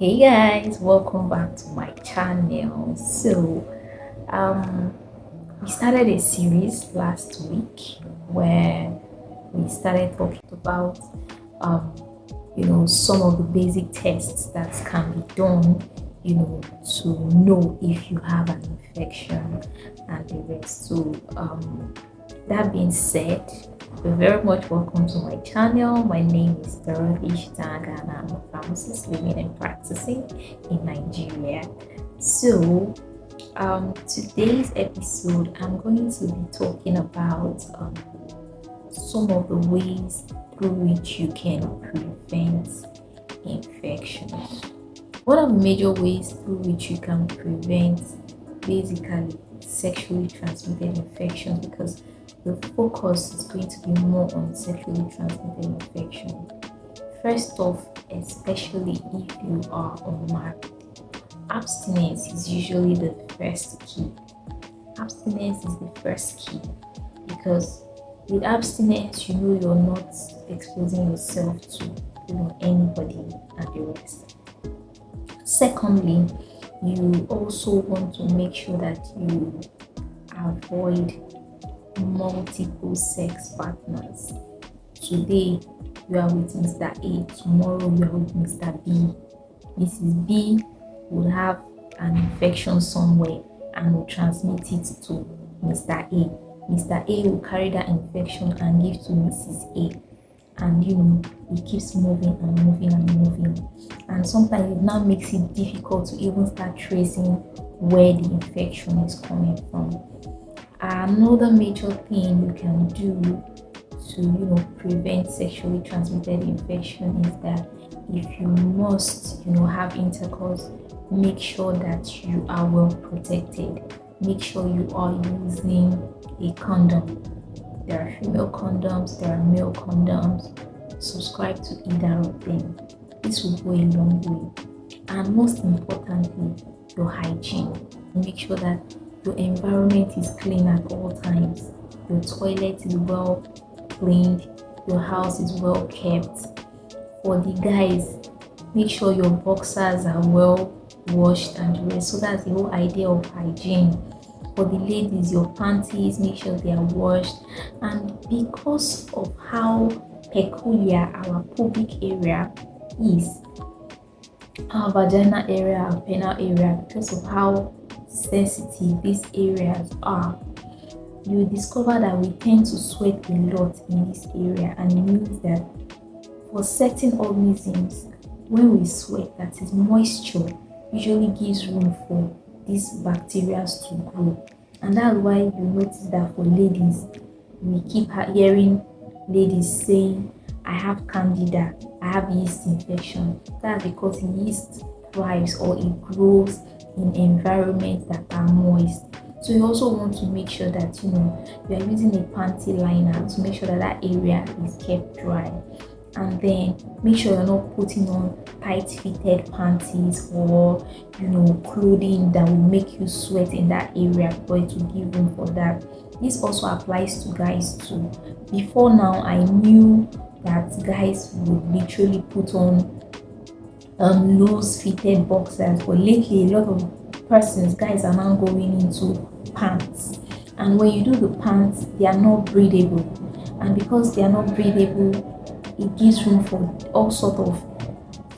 Hey guys, welcome back to my channel. Um we started a series last week where we started talking about um some of the basic tests that can be done, to know if you have an infection and the rest. That being said, you're very much welcome to my channel. My name is Dorothy Shitaga and I'm a pharmacist living and practicing in Nigeria. Today's episode, I'm going to be talking about some of the ways through which you can prevent infections. One of the major ways through which you can prevent basically sexually transmitted infections, because the focus is going to be more on sexually transmitted infections. First off, especially if you are unmarried, abstinence is usually the first key. Abstinence is the first key because with abstinence, you're not exposing yourself to anybody and the rest. Secondly, you also want to make sure that you avoid multiple sex partners. Today you are with Mr. A, tomorrow you are with Mr. B. Mrs. B will have an infection somewhere and will transmit it to Mr. A. Mr. A will carry that infection and give to Mrs. A. And it keeps moving and moving and moving. And sometimes it now makes it difficult to even start tracing where the infection is coming from. Another major thing you can do to prevent sexually transmitted infection is that if you must have intercourse, make sure that you are well protected. Make sure you are using a condom. There are female condoms, there are male condoms. Subscribe to either of them. This will go a long way. And most importantly, your hygiene. Make sure that your environment is clean at all times. Your toilet is well cleaned. Your house is well kept. For the guys, make sure your boxers are well washed and dressed. So that's the whole idea of hygiene. For the ladies, your panties, make sure they are washed. And because of how peculiar our pubic area is, our vaginal area, our penile area, because of how sensitive these areas are, you discover that we tend to sweat a lot in this area, and it means that for certain organisms, when we sweat, that is moisture usually gives room for these bacteria to grow. And that's why you notice that for ladies, we keep hearing ladies saying, I have candida, I have yeast infection. That's because yeast thrives or it grows in environments that are moist. So you also want to make sure that you are using a panty liner to make sure that area is kept dry. And then make sure you're not putting on tight fitted panties or clothing that will make you sweat in that area, for it to give room for that. This also applies to guys too. Before now, I knew that guys would literally put on loose fitted boxers, but lately a lot of guys are now going into pants. And when you do the pants, they are not breathable, and because they are not breathable, it gives room for all sort of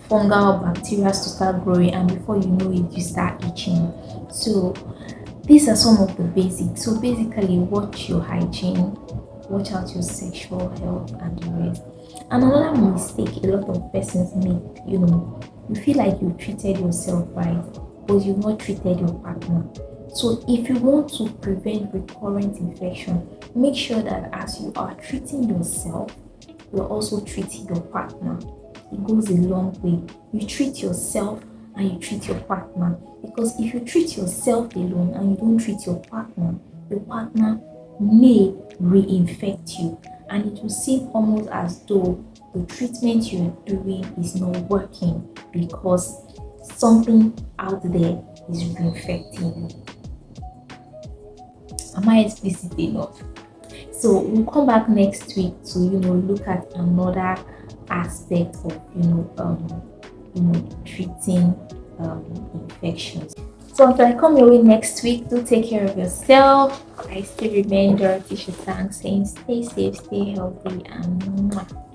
fungal bacteria to start growing, and before you know it, you start itching. So these are some of the basics. So basically, watch your hygiene, watch out your sexual health and the rest. And another mistake a lot of persons make, you feel like you've treated yourself right, but you've not treated your partner. So if you want to prevent recurrent infection, make sure that as you are treating yourself, you're also treating your partner. It goes a long way. You treat yourself and you treat your partner, because if you treat yourself alone and you don't treat your partner may reinfect you, and it will seem almost as though the treatment you're doing is not working because something out there is reinfecting you. Am I explicit enough? So we'll come back next week to look at another aspect of treating infections. So until I come your way next week, do take care of yourself. I still remain Dorothy Shatang saying stay safe, stay healthy, and mwah.